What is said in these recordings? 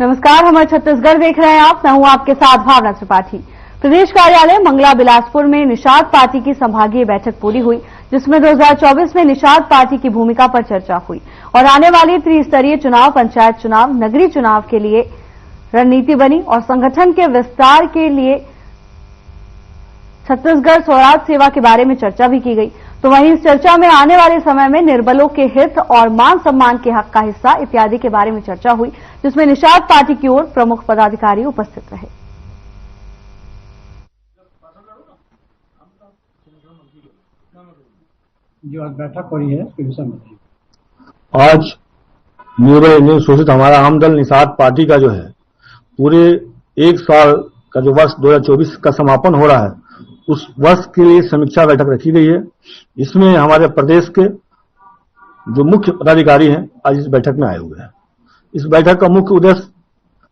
नमस्कार, हमारे छत्तीसगढ़ देख रहे हैं आप। मैं हूं आपके साथ भावना त्रिपाठी। प्रदेश कार्यालय मंगला बिलासपुर में निषाद पार्टी की संभागीय बैठक पूरी हुई, जिसमें 2024 में निषाद पार्टी की भूमिका पर चर्चा हुई और आने वाले त्रिस्तरीय चुनाव, पंचायत चुनाव, नगरीय चुनाव के लिए रणनीति बनी और संगठन के विस्तार के लिए छत्तीसगढ़ स्वराज सेवा के बारे में चर्चा भी की गई। तो वहीं इस चर्चा में आने वाले समय में निर्बलों के हित और मान सम्मान के हक का हिस्सा इत्यादि के बारे में चर्चा हुई, जिसमें निषाद पार्टी की ओर प्रमुख पदाधिकारी उपस्थित रहे। जो आज बैठक हो रही है उसके विषय में आज निर्भय इंडियन शोषित हमारा आम दल निषाद पार्टी का जो है पूरे एक साल का जो वर्ष 2024 का समापन हो रहा है, उस वर्ष के लिए समीक्षा बैठक रखी गई है। इसमें हमारे प्रदेश के जो मुख्य पदाधिकारी हैं आज इस बैठक में आए हुए हैं। इस बैठक का मुख्य उद्देश्य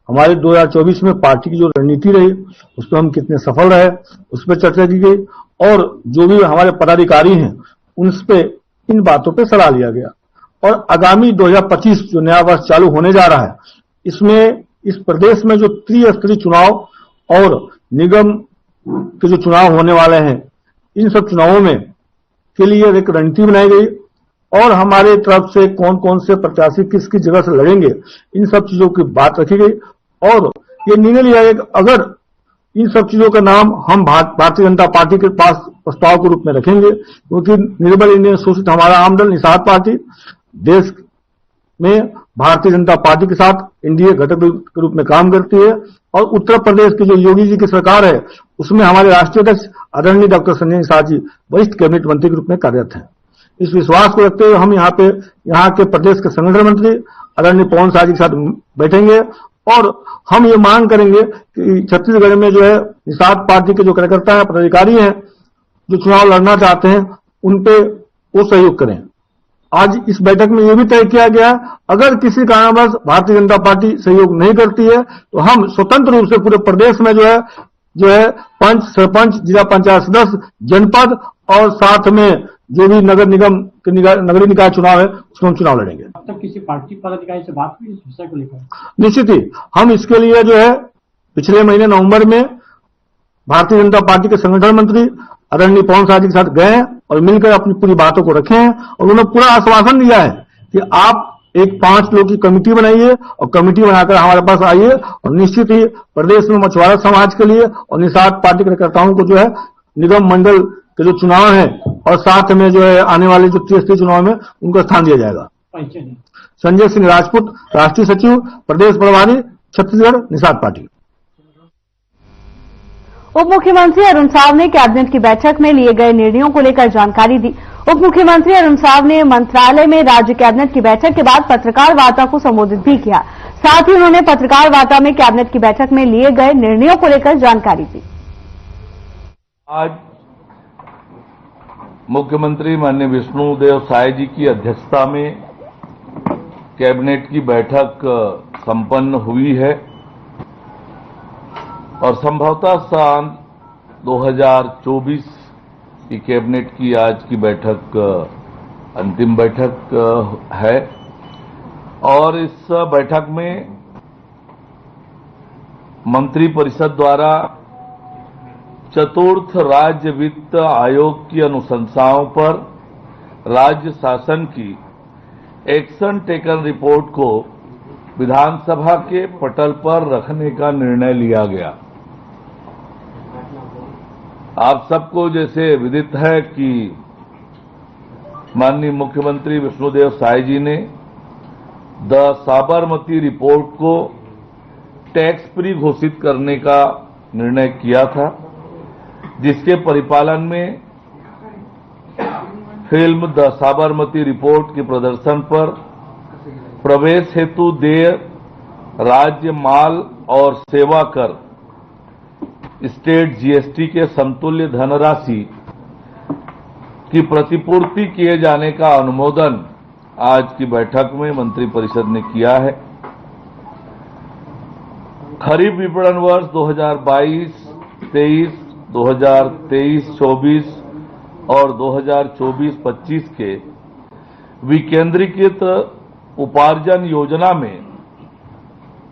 हमारे 2024 में पार्टी की जो रणनीति रही उस पर हम कितने सफल रहे उस पर चर्चा की गई और जो भी हमारे पदाधिकारी हैं उन पे इन बातों पे सलाह लिया गया। और आगामी 2025 जो नया वर्ष चालू होने जा रहा है, इसमें इस प्रदेश में जो त्रिस्तरीय चुनाव और निगम के जो चुनाव होने वाले हैं, इन सब चुनावों में के लिए एक रणनीति बनाई गई और हमारे तरफ से कौन कौन से प्रत्याशी किस किस जगह से लड़ेंगे, इन सब चीजों की बात रखी गई और ये निर्णय लिया गया कि अगर इन सब चीजों का नाम हम भारतीय जनता पार्टी के पास प्रस्ताव के रूप में रखेंगे, क्योंकि निर्बल इंडियन शोषित हमारा आम दल निषाद पार्टी देश में भारतीय जनता पार्टी के साथ एनडीए घटक के रूप में काम करती है और उत्तर प्रदेश की जो योगी जी की सरकार है उसमें हमारे राष्ट्रीय अध्यक्ष आदरणीय डॉक्टर संजय निषाद जी वरिष्ठ कैबिनेट मंत्री के रूप में कार्यरत हैं। इस विश्वास को रखते हुए हम यहाँ के प्रदेश के संगठन मंत्री आदरणीय पवन शाह जी के साथ बैठेंगे और हम ये मांग करेंगे कि छत्तीसगढ़ में जो है निषाद पार्टी के जो कार्यकर्ता हैं, पदाधिकारी हैं, जो चुनाव लड़ना चाहते हैं, उन पे वो सहयोग करें। आज इस बैठक में यह भी तय किया गया, अगर किसी कारणवश भारतीय जनता पार्टी सहयोग नहीं करती है तो हम स्वतंत्र रूप से पूरे प्रदेश में जो है पंच, सरपंच, जिला पंचायत सदस्य, जनपद और साथ में जो भी नगर निगम के नगरीय निकाय चुनाव है उसमें हम चुनाव लड़ेंगे। अब तक किसी पार्टी पदाधिकारी से बात हुई इस विषय को लेकर? निश्चित ही हम इसके लिए जो है पिछले महीने नवंबर में भारतीय जनता पार्टी के संगठन मंत्री आदरणीय पवन शाह जी के साथ गए और मिलकर अपनी पूरी बातों को रखे हैं और उन्होंने पूरा आश्वासन दिया है कि आप एक 5 लोग की कमेटी बनाइए और कमेटी बनाकर हमारे पास आइए और निश्चित ही प्रदेश में मछुआरा समाज के लिए और निषाद पार्टी के कार्यकर्ताओं को जो है निगम मंडल के जो चुनाव है और साथ में जो है आने वाले जो त्रिस्तरीय चुनाव में उनको स्थान दिया जाएगा। संजय सिंह राजपूत, राष्ट्रीय सचिव, प्रदेश प्रभारी, छत्तीसगढ़ निषाद पार्टी। उप मुख्यमंत्री अरुण साव ने कैबिनेट की बैठक में लिए गए निर्णयों को लेकर जानकारी दी। उप मुख्यमंत्री अरुण साव ने मंत्रालय में राज्य कैबिनेट की बैठक के बाद पत्रकार वार्ता को संबोधित भी किया। साथ ही उन्होंने पत्रकार वार्ता में कैबिनेट की बैठक में लिए गए निर्णयों को लेकर जानकारी दी। आज मुख्यमंत्री माननीय विष्णुदेव साय जी की अध्यक्षता में कैबिनेट की बैठक संपन्न हुई है और संभवतः सन 2024 की कैबिनेट की आज की बैठक अंतिम बैठक है और इस बैठक में मंत्रिपरिषद द्वारा चतुर्थ राज्य वित्त आयोग की अनुशंसाओं पर राज्य शासन की एक्शन टेकन रिपोर्ट को विधानसभा के पटल पर रखने का निर्णय लिया गया। आप सबको जैसे विदित है कि माननीय मुख्यमंत्री विष्णुदेव साय जी ने द साबरमती रिपोर्ट को टैक्स फ्री घोषित करने का निर्णय किया था, जिसके परिपालन में फिल्म द साबरमती रिपोर्ट के प्रदर्शन पर प्रवेश हेतु देय राज्य माल और सेवा कर स्टेट जीएसटी के समतुल्य धनराशि की प्रतिपूर्ति किए जाने का अनुमोदन आज की बैठक में मंत्रिपरिषद ने किया है। खरीफ विपणन वर्ष 2022-23, 2023-24 और 2024-25 के विकेंद्रीकृत उपार्जन योजना में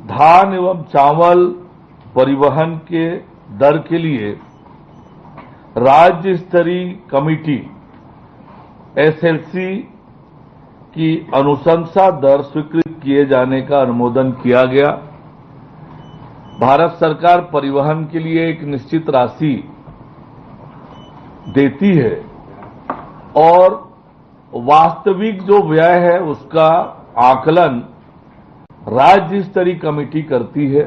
धान एवं चावल परिवहन के दर के लिए राज्य स्तरीय कमेटी एसएलसी की अनुशंसा दर स्वीकृत किए जाने का अनुमोदन किया गया। भारत सरकार परिवहन के लिए एक निश्चित राशि देती है और वास्तविक जो व्यय है उसका आकलन राज्य स्तरीय कमेटी करती है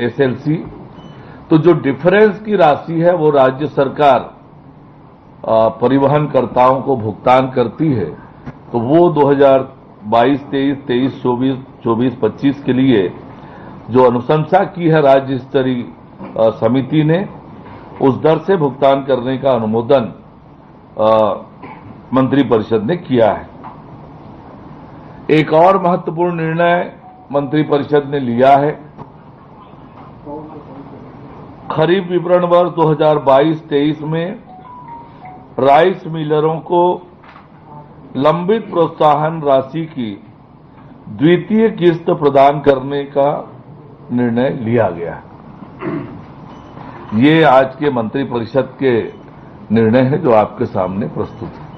एसएलसी। तो जो डिफरेंस की राशि है वो राज्य सरकार परिवहनकर्ताओं को भुगतान करती है। तो वो 2022-23, 23-24, 24-25 के लिए जो अनुशंसा की है राज्य स्तरीय समिति ने, उस दर से भुगतान करने का अनुमोदन मंत्रिपरिषद ने किया है। एक और महत्वपूर्ण निर्णय मंत्रिपरिषद ने लिया है। खरीफ विपणन वर्ष 2022-23 में राइस मिलरों को लंबित प्रोत्साहन राशि की द्वितीय किस्त प्रदान करने का निर्णय लिया गया। ये आज के मंत्रिपरिषद के निर्णय है जो आपके सामने प्रस्तुत है।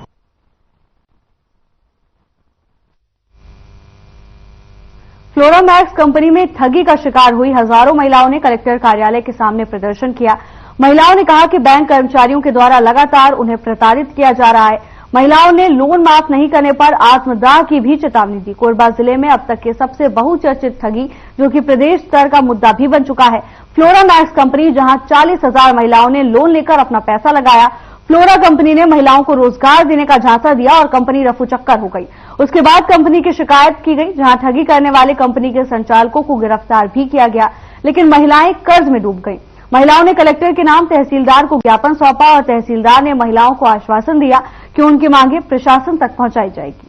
फ्लोरामैक्स कंपनी में ठगी का शिकार हुई हजारों महिलाओं ने कलेक्टर कार्यालय के सामने प्रदर्शन किया। महिलाओं ने कहा कि बैंक कर्मचारियों के द्वारा लगातार उन्हें प्रताड़ित किया जा रहा है। महिलाओं ने लोन माफ नहीं करने पर आत्मदाह की भी चेतावनी दी। कोरबा जिले में अब तक के सबसे बहुचर्चित ठगी, जो कि प्रदेश स्तर का मुद्दा भी बन चुका है। फ्लोरामैक्स कंपनी, जहां 40,000 महिलाओं ने लोन लेकर अपना पैसा लगाया। फ्लोरा कंपनी ने महिलाओं को रोजगार देने का झांसा दिया और कंपनी रफूचक्कर हो गई। उसके बाद कंपनी की शिकायत की गई, जहां ठगी करने वाले कंपनी के संचालकों को गिरफ्तार भी किया गया, लेकिन महिलाएं कर्ज में डूब गईं। महिलाओं ने कलेक्टर के नाम तहसीलदार को ज्ञापन सौंपा और तहसीलदार ने महिलाओं को आश्वासन दिया कि उनकी मांगे प्रशासन तक पहुंचाई जाएगी।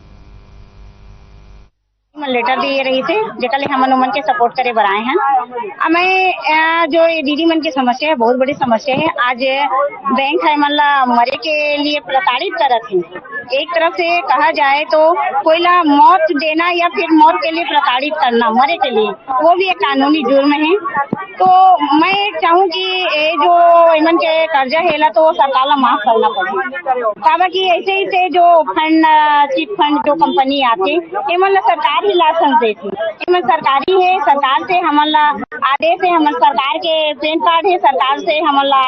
लेटर दे रही थे जेकले हमन उमन के सपोर्ट करे बनाए हैं। हमें जो ये दीदी मन की समस्या है, बहुत बड़ी समस्या है। आज बैंक है मन ला मरे के लिए प्रताड़ित करत है। एक तरफ से कहा जाए तो कोई ला मौत देना या फिर मौत के लिए प्रताड़ित करना, मरे के लिए, वो भी एक कानूनी जुर्म है। तो मैं चाहूँ कि ये जो इमन के कर्जा है तो सरकार ला माफ करना पड़े। काबा की ऐसे ही से जो फंड, चिट फंड जो कंपनी आते इमन ला सरकार ही लाइसेंस देती। इमन सरकारी है, सरकार से हमन ला आदेश है, हमन सरकार के पैन कार्ड है, सरकार से हमन ला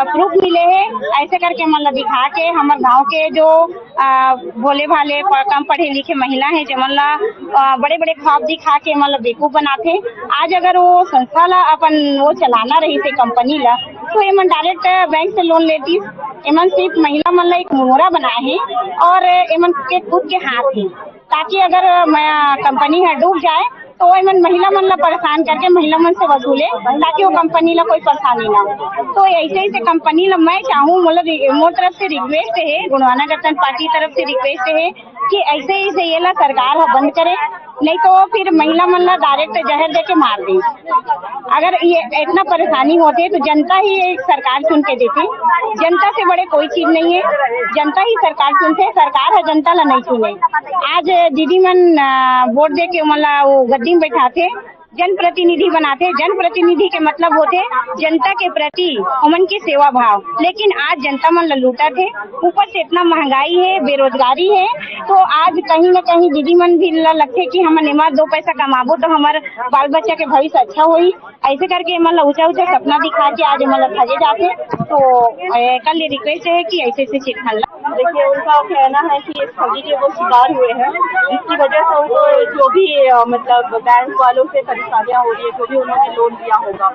प्रूफ मिले है। ऐसे करके हमन ला दिखा के हमारे गाँव के जो भोले भाले कम पढ़े लिखे महिला है जमन ला बड़े बड़े ख्वाब दिखा के हमन ला बेवकूफ बनाते। आज अगर वो संस्था ला अपन वो चलाना रही थे कंपनी ला, तो एमन डायरेक्ट बैंक से लोन लेती। एमन सिर्फ महिला मन ला एक मोहरा बनाए हैं और एमन के खुद के हाथ है, ताकि अगर कंपनी है डूब जाए तो एमन महिला मन ला परेशान करके महिला मन से वसूले, ताकि वो कंपनी ला कोई परेशानी ना हो। तो ऐसे ही से कंपनी ला मैं चाहूँ, मोर तरफ से रिक्वेस्ट है, गुणवाना गठन पार्टी तरफ से रिक्वेस्ट है कि ऐसे ही से ये ला सरकार बंद करे, नहीं तो फिर महिला मन ला डायरेक्ट जहर दे के मार दे। अगर ये इतना परेशानी होती तो जनता ही एक सरकार चुन के देती। जनता से बड़े कोई चीज नहीं है, जनता ही सरकार चुनते, सरकार है जनता ला नहीं चुने। आज दीदी मन वोट दे के मतलब वो गद्दी में बैठाते, जनप्रतिनिधि बनाते। जनप्रतिनिधि के मतलब होते जनता के प्रति उमन की सेवा भाव, लेकिन आज जनता मन लूटा थे। ऊपर से इतना महंगाई है, बेरोजगारी है, तो आज कहीं न कहीं दीदी मन भी लगते कि हम निमा 2 पैसा कमाबो तो हमारे बाल बच्चा के भविष्य अच्छा होई। ऐसे करके मतलब ऊंचा ऊंचा सपना दिखा के आज मतलब ठगे जाते। तो कल ये रिक्वेस्ट है कि ऐसे से चिट फंड। देखिए, उनका कहना है कि इस ठगी के वो शिकार हुए हैं, इसकी वजह से उनको जो भी मतलब बैंक वालों से परेशानियां हो रही है, जो भी उन्होंने लोन दिया होगा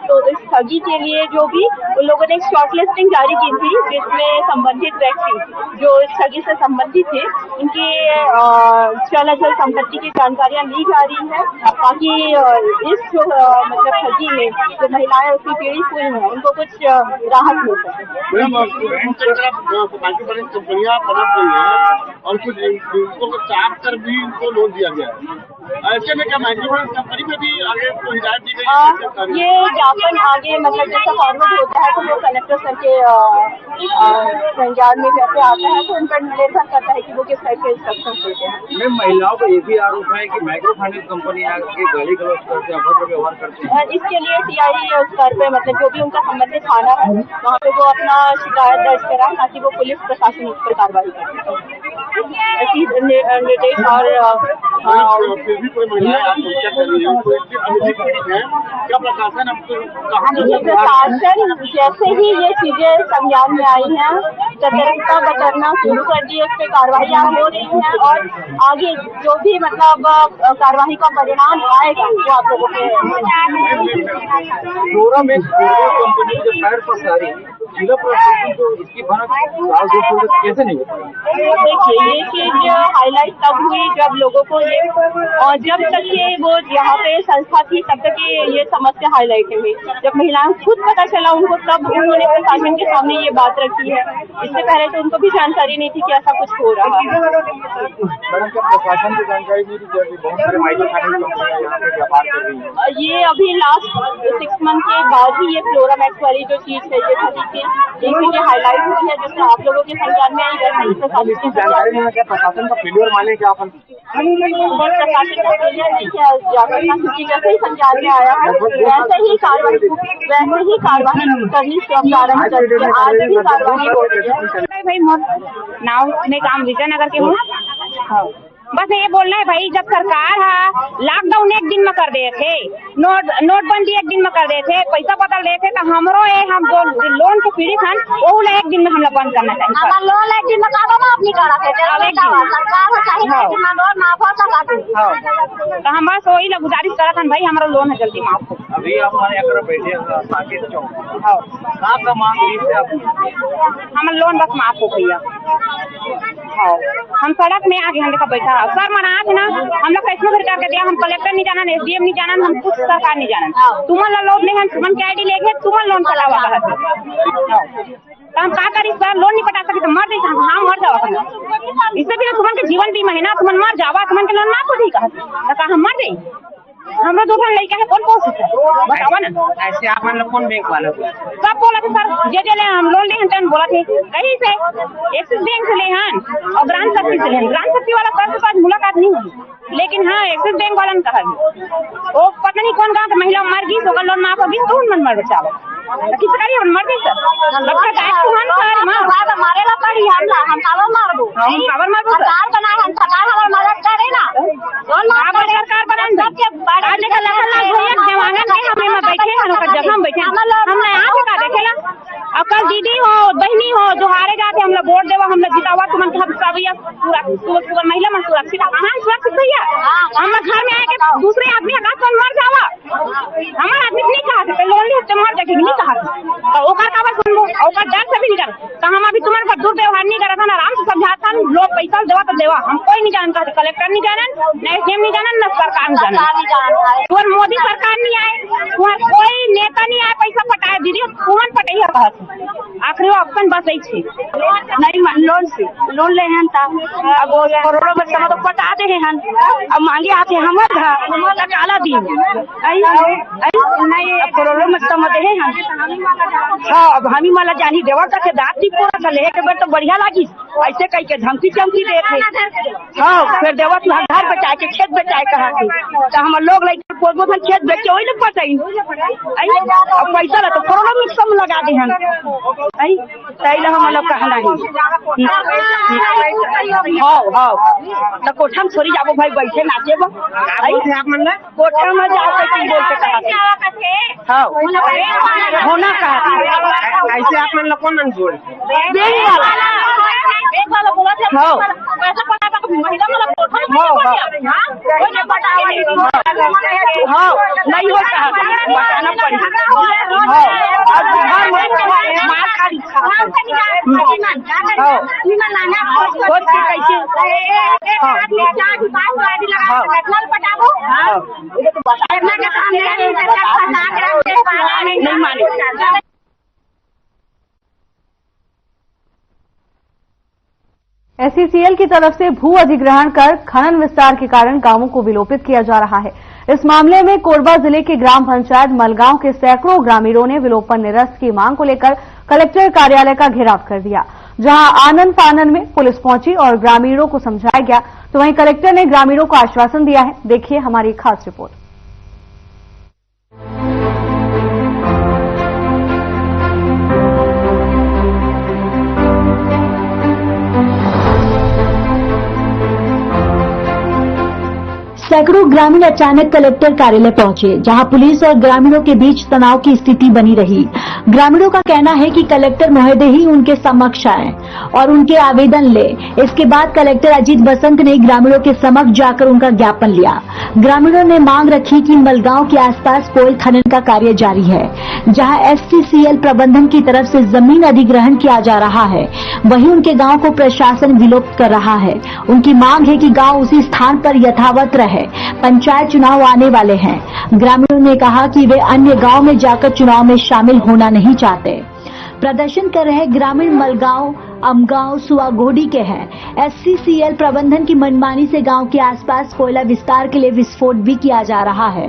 तो इस ठगी के लिए जो भी उन लोगों ने एक शॉर्ट लिस्टिंग जारी की थी, जिसमें संबंधित व्यक्ति जो इस ठगी से संबंधित थे इनकी चल अचल संपत्ति की जानकारियां ली जा रही है, ताकि इस जो मतलब ठगी में जो महिलाएं उसकी पीड़ित हुई हैं उनको कुछ राहत मिल सके। कंपनियां पनप गई हैं और कुछ बैंकों को चार्ज कर भी उनको लोन दिया गया है। ऐसे में क्या माइक्रोफाइनेंस कंपनी में भी आगे को हिदायत दी गई? ये ज्ञापन आगे मतलब जैसा फॉरवर्ड होता है तो वो कलेक्टर सर के संज्ञान में जैसे आता है तो उन पर निर्भर करता है कि वो किस टाइप के इंस्ट्रक्शन देते हैं। मैम, महिलाओं का ये भी आरोप है कि माइक्रो फाइनेंस कंपनी आगे गाली गलौज करते हैं, अभद्र व्यवहार करते हैं। इसके लिए सीआई स्तर पे मतलब जो भी उनका संबंधित थाना है वहाँ पे वो अपना शिकायत दर्ज कराए ताकि वो पुलिस प्रशासन उस पर कार्रवाई करे। ऐसी निर्देश और फिर भी कोई महिलाएं आत्महत्या कर रही है, क्या प्रशासन अब प्रशासन जैसे ही ये चीजें संज्ञान में आई हैं सतर्कता बरतना शुरू कर दी, उस पर कार्रवाइयाँ हो रही हैं और आगे जो भी मतलब कार्रवाई का परिणाम आएगा वो आप लोगों के कंपनी के पैर पसारी जिला प्रशासन को इसकी भनक कैसे नहीं हो पाई? देखिए ये चीज हाईलाइट तब हुई जब लोगों को ये और जब तक ये वो यहाँ पे संस्था थी तब तक ये समस्या हाईलाइट हुई। जब महिलाओं खुद पता चला उनको तब उन्होंने प्रशासन के सामने ये बात रखी है। इससे पहले तो उनको भी जानकारी नहीं थी कि ऐसा कुछ हो रहा है। मैडम, क्या प्रशासन को जानकारी नहीं थी जब बहुत सारे माइक्रो फाइनेंस कंपनियां यहाँ पे व्यापार कर रही है? ये अभी लास्ट 6 मंथ के बाद ही ये फ्लोरामैक्स वाली जो चीज है ये सभी चीजें हाईलाइट हुई है जिससे आप लोगों के संज्ञान में आई है। प्रशासन की जानकारी नहीं है, क्या प्रशासन का फेलियर माने क्या अपन? प्रशासन का फेलियर नहीं किया जाता क्योंकि जैसे ही संज्ञान में आया है वैसे ही कार्रवाई करनी प्रारंभ कर दी है। आज भी कार्रवाई हो रही है। भाई नाव में काम विजयनगर के हूँ। बस ये बोलना है भाई, जब सरकार है लॉकडाउन 1 दिन में कर दिए थे, नोटबंदी 1 दिन में कर दिए थे, पैसा बदल रहे थे तो हमरो हम जो लोन के पीड़ित हैं वो 1 दिन में हम लोग बंद करना चाहिए। लोन 1 दिन में अपनी करा तो हम बस वही लोग गुजारिश करत हन भाई हमारा लोन है जल्दी माफ हो। अभी आप हमारे यहाँ बैठे का मांग हमारा लोन बस माफ हो भैया। हम सड़क में आगे हम देखा बैठा सर मना आज ना हम लोग कैसे फिर करके दिया। हम कलेक्टर नहीं जाना, SDM नहीं जाना, हम कुछ सरकार नहीं जाना। तुम्हारा लोन नहीं है, तुमन के ID लेके तुमन लोन चलावा तो हम का करी सर? लोन नहीं पटा सके तो मर जाए, हाँ मर जावा। इससे भी ना तुमन के जीवन बीमा है ना, तुमन मर जावा, तुमन के लोन ना खुद ही कहा हम मर जाए। हमरा दो ठन लड़का है कौन बतावा ना। ऐसे आप मतलब कौन बैंक वाले सब बोला थे सर जे हम लोन ले हन बोला थे कहीं से एक्सिस बैंक से ले हन और ग्राम शक्ति से ले। ग्राम शक्ति वाला सर के पास मुलाकात नहीं हुई, लेकिन हाँ एक्सिस बैंक वाला ने कहा वो पता नहीं कौन गाँव की महिला मर गई तो लोन माफ होगी तो मन मर बचावा किस करिए मर गई सर लगता है मारेला पड़ी हम कावर मारबो सरकार बनाए हम सरकार हमार मदद करे ना सरकार बनाए आज का जमाना में हम बैठे हैं जगह में बैठे हम यहाँ से का देखेला और कल दीदी हो बहनी हो जो हारे जाते हम लोग वोट देवा हम लोग जितावा तुमन पूरा महिला मन सुरक्षित कहाँ सुरक्षित भैया। हम घर में आके दूसरे आदमी का मर जावा हमारा आदमी नहीं कहा लोन ले मर जाके नहीं कहा तो ओकर का बस सुनबो ओकर डर से भी नहीं कर तो हम अभी तुम्हारे पर दुर्व्यवहार नहीं करा था ना, आराम से समझाता लोग पैसा देवा तो देवा। हम कोई नहीं जानता, कलेक्टर नहीं जाना, न SDM नहीं जाना, न सरकार नहीं जाना। तुम मोदी सरकार नहीं आए, तुम्हारा कोई नेता नहीं आए पैसा पटाए दीदी तुमन पटाइया कहत आखिरी ऑप्शन बस यही नहीं लोन से लोन ले हन अब करोड़ों में तो पटाते हैं अब मांगे आते हमार काला दिन नहीं करोड़ों में समझ है हाँ अब हमी माला जानी देवा का दाँत नहीं पूरा ले के बेर तो बढ़िया लगी ऐसे कह के धमकी चमकी दे थे। हाँ फिर देवा तू घर बचाए के खेत बचाए कहा तो हम लोग लगे खेत बेचे वही लोग पटाई अब पैसा ला तो करोड़ों में सब लगा दे हम लोग कहना हाँ तो कोठा में छोड़ी जाबो भाई बैठे नाचे कोठा में जाके बोल के कहा हाँ होना कहा ऐसे आप मतलब कौन जोड़ पैसा पटा महिला वाला कोठा में कोई नहीं बताया नहीं होता है बताना पड़ेगा नहीं माने। एसईसीएल की तरफ से भू अधिग्रहण कर खनन विस्तार के कारण गांवों को विलोपित किया जा रहा है। इस मामले में कोरबा जिले के ग्राम पंचायत मलगांव के सैकड़ों ग्रामीणों ने विलोपन निरस्त की मांग को लेकर कलेक्टर कार्यालय का घेराव कर दिया। जहां आनन फानन में पुलिस पहुंची और ग्रामीणों को समझाया गया, तो वहीं कलेक्टर ने ग्रामीणों को आश्वासन दिया है। देखिए हमारी खास रिपोर्ट। सैकड़ों ग्रामीण अचानक कलेक्टर कार्यालय पहुंचे, जहां पुलिस और ग्रामीणों के बीच तनाव की स्थिति बनी रही। ग्रामीणों का कहना है कि कलेक्टर महोदय ही उनके समक्ष आए और उनके आवेदन ले। इसके बाद कलेक्टर अजीत बसंत ने ग्रामीणों के समक्ष जाकर उनका ज्ञापन लिया। ग्रामीणों ने मांग रखी कि मलगांव के आसपास कोयल खनन का कार्य जारी है, जहां एससीसीएल प्रबंधन की तरफ से जमीन अधिग्रहण किया जा रहा है, वहीं उनके गांव को प्रशासन विलुप्त कर रहा है। उनकी मांग है कि गांव उसी स्थान पर यथावत रहे। पंचायत चुनाव आने वाले हैं। ग्रामीणों ने कहा कि वे अन्य गांव में जाकर चुनाव में शामिल होना नहीं चाहते। प्रदर्शन कर रहे ग्रामीण मलगांव, अमगांव, सुआघोड़ी के हैं। एससीसीएल प्रबंधन की मनमानी से गांव के आसपास कोयला विस्तार के लिए विस्फोट भी किया जा रहा है।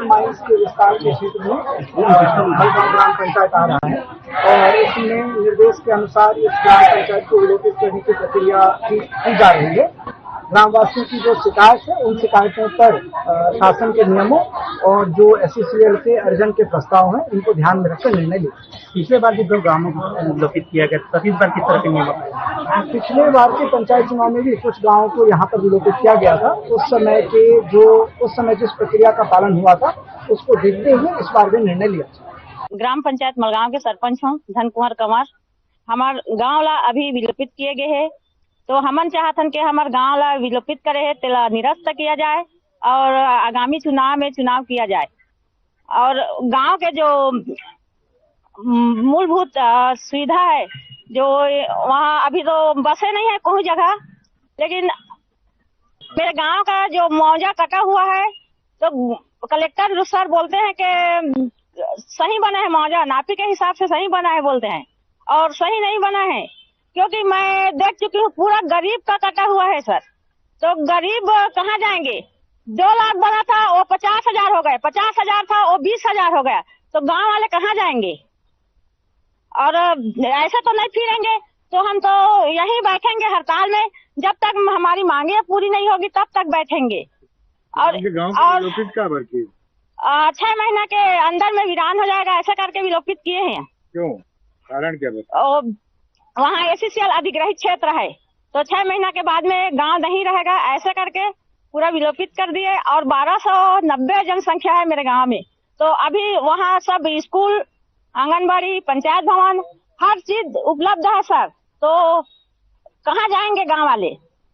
माइंस के विस्तार के क्षेत्र में मलगांव ग्राम पंचायत आ रहा है और इसमें निर्देश के अनुसार इस ग्राम पंचायत को विलोपित करने की प्रक्रिया की जा रही है। ग्रामवासियों की जो शिकायत है, उन शिकायतों पर शासन के नियमों और जो एससीसीएल के अर्जन के प्रस्ताव हैं, इनको ध्यान में रखकर निर्णय लिया। पिछले बार भी 2 ग्रामों को विलोपित किया गया था, इस बार किस तरह के नियम अपनाए? पिछले बार के पंचायत चुनाव में भी कुछ गांवों को यहाँ पर विलोपित किया गया था। उस समय जिस प्रक्रिया का पालन हुआ था, उसको देखते हुए इस बार भी निर्णय लिया। ग्राम पंचायत मलगांव के सरपंच हूँ धन कुंवर कंवर। हमार गाँव ला अभी विलोपित किए गए है, तो हमन चाहतन के हमार गांव ला विलोपित करे है, तेला निरस्त किया जाए और आगामी चुनाव में चुनाव किया जाए। और गांव के जो मूलभूत सुविधा है, जो वहाँ अभी तो बसें नहीं है कोई जगह, लेकिन मेरे गांव का जो मुआवजा कटा हुआ है, तो कलेक्टर सर बोलते हैं कि सही बना है मुआवजा, नापी के हिसाब से सही बना है बोलते हैं, और सही नहीं बना है, क्योंकि मैं देख चुकी हूँ पूरा गरीब का कटा हुआ है सर। तो गरीब कहाँ जाएंगे? 2 लाख बना था वो 50,000 हो गए, 50,000 था वो 20,000 हो गया, तो गांव वाले कहाँ जाएंगे? और ऐसे तो नहीं फिरेंगे, तो हम तो यहीं बैठेंगे हड़ताल में, जब तक हमारी मांगे पूरी नहीं होगी तब तक बैठेंगे। और 6 महीना के अंदर में वीरान हो जाएगा, ऐसे करके विलोपित किए हैं। क्यों? कारण क्या? वहाँ एससीसीएल अधिग्रहित क्षेत्र है, तो 6 महीना के बाद में गांव नहीं रहेगा, ऐसे करके पूरा विलोपित कर दिए। और 1290 जनसंख्या है मेरे गांव में, तो अभी वहाँ सब स्कूल, आंगनबाड़ी, पंचायत भवन, हर चीज उपलब्ध है सर। तो कहाँ जाएंगे गांव वाले?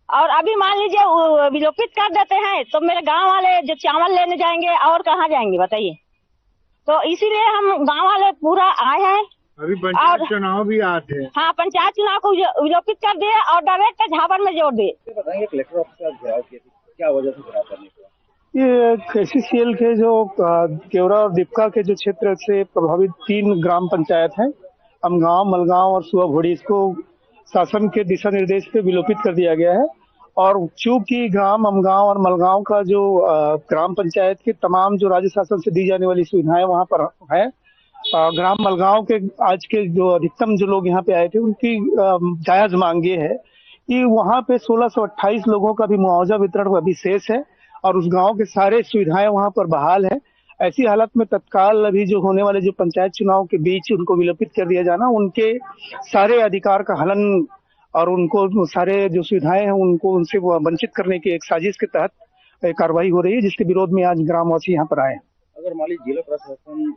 और अभी मान लीजिए विलोपित कर देते हैं, तो मेरे गांव वाले जो चावल लेने जाएंगे और कहाँ जाएंगे बताइए? तो इसीलिए हम गांव वाले पूरा आए हैं। अभी पंचायत चुनाव भी आते हैं। हाँ, पंचायत चुनाव को विलोपित कर दिए और डायरेक्ट झाबर में जोड़ दिए। बताएंगे कलेक्टर ऑफिस का घेराव किया, क्या वजह से घेराव करने का? ये एससीसीएल के जो केवरा और दीपका के जो क्षेत्र से प्रभावित 3 ग्राम पंचायत हैं, अमगांव, मलगांव और सुआघोड़ी, इसको शासन के दिशा निर्देश पे विलोपित कर दिया गया है। और चूंकि ग्राम अमगांव और मलगांव का जो ग्राम पंचायत के तमाम जो राज्य शासन से दी जाने वाली सुविधाएं वहां पर है, ग्राम मलगांव के आज के जो अधिकतम जो लोग यहाँ पे आए थे, उनकी जायज मांग ये है कि वहाँ पे 1628 लोगों का भी मुआवजा वितरण अभी शेष है और उस गांव के सारे सुविधाएं वहाँ पर बहाल है। ऐसी हालत में तत्काल अभी जो होने वाले जो पंचायत चुनाव के बीच उनको विलोपित कर दिया जाना, उनके सारे अधिकार का हनन और उनको सारे जो सुविधाएं हैं उनको उनसे वंचित करने की एक साजिश के तहत कार्रवाई हो रही है, जिसके विरोध में आज ग्रामवासी यहाँ पर आए। अगर मान लीजिए जिला प्रशासन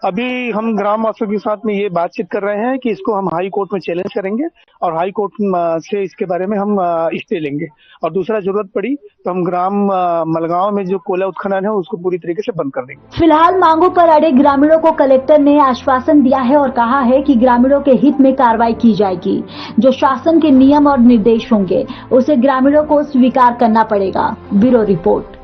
अभी हम ग्राम वासियों के साथ में ये बातचीत कर रहे हैं कि इसको हम हाई कोर्ट में चैलेंज करेंगे और हाई कोर्ट से इसके बारे में हम स्टे लेंगे और दूसरा जरूरत पड़ी तो हम ग्राम मलगांव में जो कोयला उत्खनन है उसको पूरी तरीके से बंद कर देंगे। फिलहाल मांगों पर अड़े ग्रामीणों को कलेक्टर ने आश्वासन दिया है और कहा है कि ग्रामीणों के हित में कार्रवाई की जाएगी। जो शासन के नियम और निर्देश होंगे उसे ग्रामीणों को स्वीकार करना पड़ेगा। Bureau report.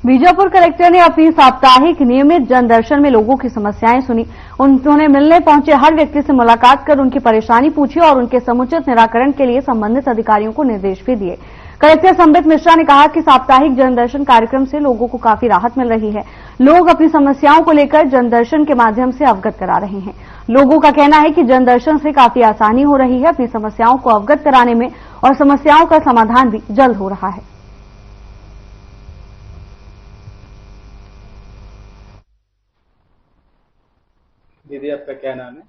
बीजापुर कलेक्टर ने अपनी साप्ताहिक नियमित जनदर्शन में लोगों की समस्याएं सुनी। उन्होंने मिलने पहुंचे हर व्यक्ति से मुलाकात कर उनकी परेशानी पूछी और उनके समुचित निराकरण के लिए संबंधित अधिकारियों को निर्देश भी दिए। कलेक्टर संबित मिश्रा ने कहा कि साप्ताहिक जनदर्शन कार्यक्रम से लोगों को काफी राहत मिल रही है। लोग अपनी समस्याओं को लेकर जनदर्शन के माध्यम से अवगत करा रहे हैं। लोगों का कहना है कि जनदर्शन से काफी आसानी हो रही है अपनी समस्याओं को अवगत कराने में और समस्याओं का समाधान भी जल्द हो रहा है। दीदी आपका क्या नाम है?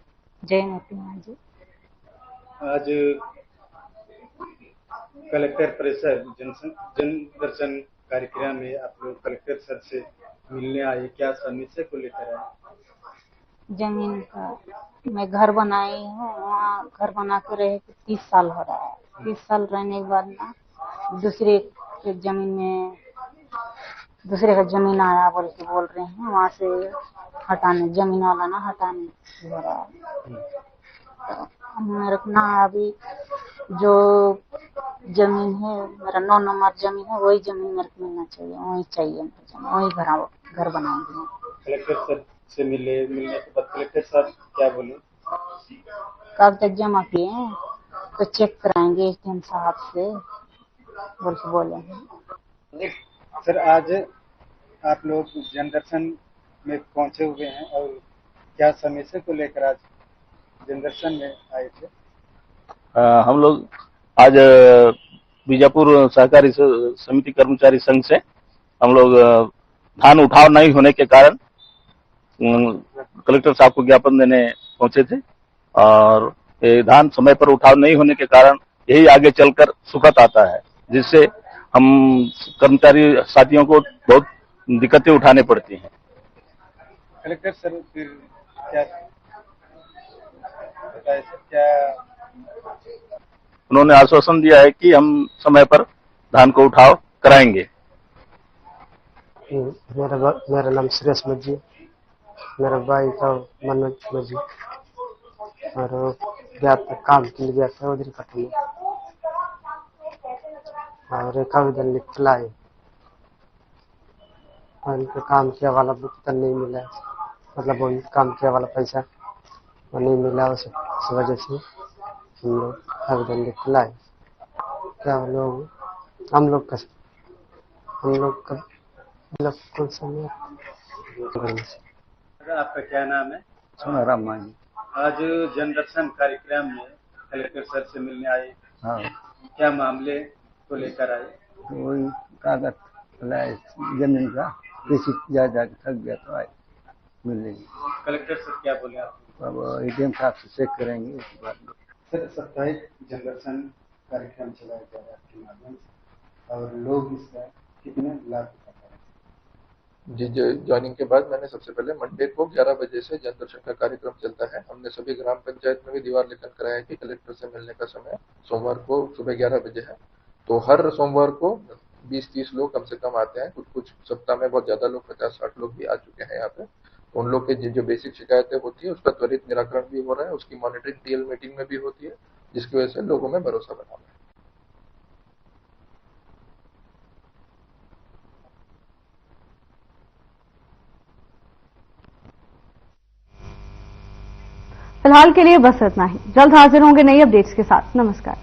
जयमती मान जी। आज कलेक्टर परिसर जन दर्शन कार्यक्रम में आप लोग कलेक्टर सर से मिलने आए, क्या समस्या को लेकर आए? जमीन का मैं घर बनाई हूँ, वहाँ घर बना के रहे 30 साल हो रहा है। 30 साल रहने के बाद ना दूसरे के जमीन में दूसरे का जमीन आया बोल रहे हैं, वहाँ से हटाने जमीन वाला ना हटाने हो रहा है। तो मेरे को ना अभी जो जमीन है मेरा 9 नंबर जमीन है, वही जमीन मेरे को मिलना चाहिए, वही चाहिए वही घर बनाएंगे। कलेक्टर सर से मिलने के बाद कलेक्टर सर क्या बोले? कागजात जमा किए हैं तो चेक कराएंगे एसडीएम साहब से बोले हैं। सर आज आप लोग जनदर्शन में पहुंचे हुए हैं और क्या समस्या को लेकर आज जनदर्शन में आए थे? हम लोग आज बीजापुर सहकारी समिति कर्मचारी संघ से हम लोग धान उठाव नहीं होने के कारण कलेक्टर साहब को ज्ञापन देने पहुंचे थे और धान समय पर उठाव नहीं होने के कारण यही आगे चलकर सुखद आता है, जिससे हम कर्मचारी साथियों को बहुत दिक्कतें उठाने पड़ती हैं। कलेक्टर सर फिर क्या बताए सर? क्या उन्होंने आश्वासन दिया है कि हम समय पर धान को उठाव कराएंगे। मेरा नाम सुरेश मजी, मेरा भाई का मनोज मजी और गया था काम के लिए गया था उधर कटनी और एक आवेदन लिख के लाए। उनको काम किया वाला भुगतान नहीं मिला, मतलब काम किया वाला पैसा वो नहीं मिला, उस वजह से हम लोग आवेदन लिख के लाए। क्या हम लोग कौन समय आपका क्या नाम है? सोनाराम मांझी। आज जनदर्शन कार्यक्रम में कलेक्टर सर से मिलने आए। हाँ, क्या मामले को लेकर आए? वही कागज लाए जमीन का, किसी जा थक गया तो आए मिलेगी। कलेक्टर सर क्या बोले आपको? अब एटीएम साहब से चेक करेंगे उसके बाद। सर साप्ताहिक जनदर्शन कार्यक्रम चलाया जा रहा है आपके माध्यम से और लोग इसका कितने लाभ उठा रहे हैं? जी, ज्वाइनिंग के बाद मैंने सबसे पहले मंडे को 11 बजे से जनदर्शन का कार्यक्रम चलता है। हमने सभी ग्राम पंचायत में भी दीवार लेखन कराया कि कलेक्टर से मिलने का समय सोमवार को सुबह 11 बजे है। तो हर सोमवार को 20-30 लोग कम से कम आते हैं। कुछ सप्ताह में बहुत ज्यादा लोग 50-60 लोग भी आ चुके हैं यहाँ पे। तो उन लोग के जो बेसिक शिकायतें होती है उसका त्वरित निराकरण भी हो रहा है, उसकी मॉनिटरिंग टीएल मीटिंग में भी होती है, जिसकी वजह से लोगों में भरोसा बना है। फिलहाल के लिए बस इतना ही। जल्द हाजिर होंगे नई अपडेट्स के साथ। नमस्कार।